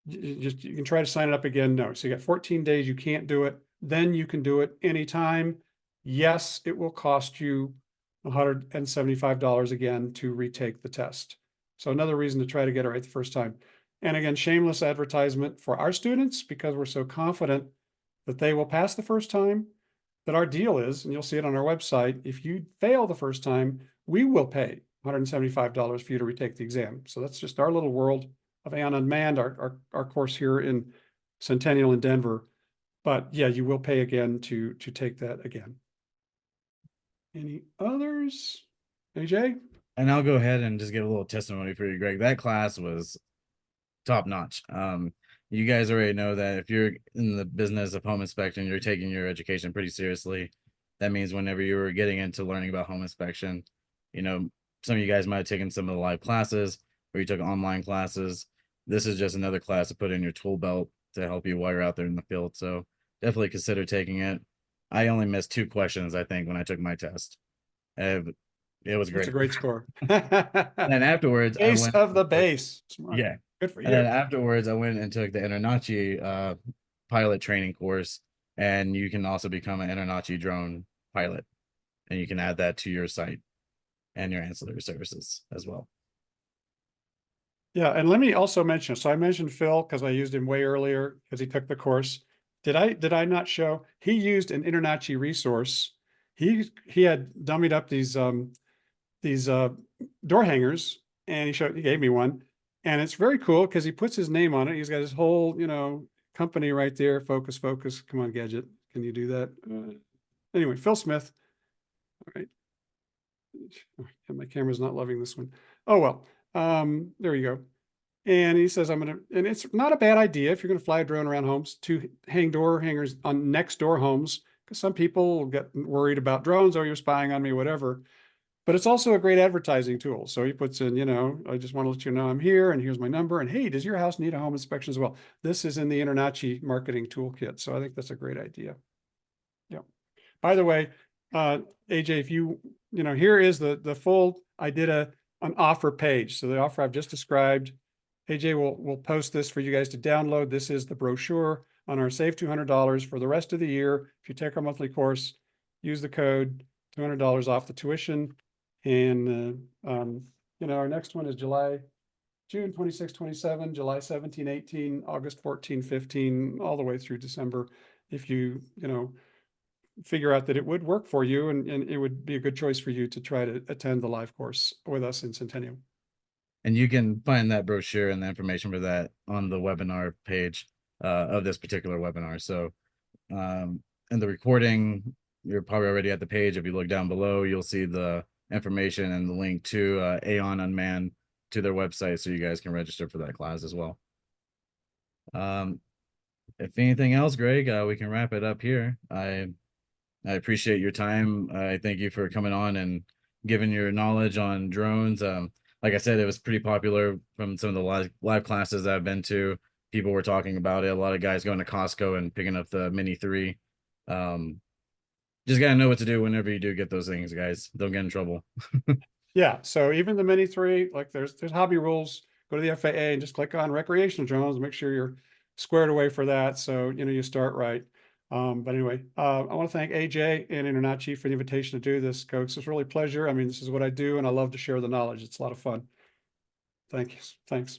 you can try to sign it up again. No. So you got 14 days. You can't do it. Then you can do it anytime. Yes, it will cost you $175 again to retake the test. So another reason to try to get it right the first time. And again, shameless advertisement for our students, because we're so confident that they will pass the first time, that our deal is, and you'll see it on our website, if you fail the first time, we will pay $175 for you to retake the exam. So that's just our little world of Aon Unmanned, our course here in Centennial in Denver. But yeah, you will pay again to take that again. Any others? AJ? And I'll go ahead and just give a little testimony for you, Greg. That class was top notch. You guys already know that if you're in the business of home inspection, you're taking your education pretty seriously. That means whenever you were getting into learning about home inspection, some of you guys might have taken some of the live classes or you took online classes. This is just another class to put in your tool belt to help you while you're out there in the field. So definitely consider taking it. I only missed 2 questions, I think, when I took my test. It was great. It's a great score. And afterwards, Ace of the base. Smart. Yeah. Good for And then you. afterwards, I went and took the InterNACHI pilot training course, and you can also become an InterNACHI drone pilot, and you can add that to your site and your ancillary services as well. Yeah, and let me also mention, so I mentioned Phil because I used him way earlier because he took the course. Did I not show? He used an InterNACHI resource. He had dummied up these door hangers, and he gave me one, and it's very cool because he puts his name on it. He's got his whole company right there. Focus. Come on, Gadget. Can you do that? Anyway, Phil Smith. All right. And my camera's not loving this one. Oh well. There you go. And he says, and it's not a bad idea if you're going to fly a drone around homes to hang door hangers on next door homes, because some people get worried about drones, or you're spying on me, whatever. But it's also a great advertising tool. So he puts in, I just want to let you know I'm here and here's my number. And hey, does your house need a home inspection as well? This is in the InterNACHI marketing toolkit. So I think that's a great idea. Yeah. By the way, AJ, if here is the full, I did an offer page. So the offer I've just described, AJ will post this for you guys to download. This is the brochure on our Save $200 for the rest of the year. If you take our monthly course, use the code, $200 off the tuition. And, our next one is June 26, 27, July 17, 18, August 14, 15, all the way through December. If you figure out that it would work for you and it would be a good choice for you to try to attend the live course with us in Centennial. And you can find that brochure and the information for that on the webinar page of this particular webinar. So in the recording, you're probably already at the page. If you look down below, you'll see the information and the link to Aon Unmanned, to their website, so you guys can register for that class as well. If anything else, Greg, we can wrap it up here. I appreciate your time. I thank you for coming on and giving your knowledge on drones. Like I said, it was pretty popular from some of the live classes I've been to. People were talking about it. A lot of guys going to Costco and picking up the Mini 3. Just gotta know what to do whenever you do get those things, guys. Don't get in trouble. Yeah, so even the Mini 3, like there's hobby rules. Go to the FAA and just click on recreational drones. Make sure you're squared away for that. So you start right. But anyway, I want to thank AJ and InterNACHI for the invitation to do this, Coach. It's really a pleasure. I mean, this is what I do, and I love to share the knowledge. It's a lot of fun. Thank you. Thanks.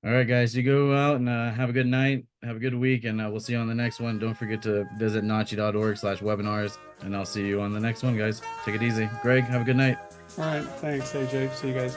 All right, guys, you go out and have a good night. Have a good week, and we'll see you on the next one. Don't forget to visit nachi.org/webinars, and I'll see you on the next one, guys. Take it easy. Greg, have a good night. All right. Thanks, AJ. See you guys.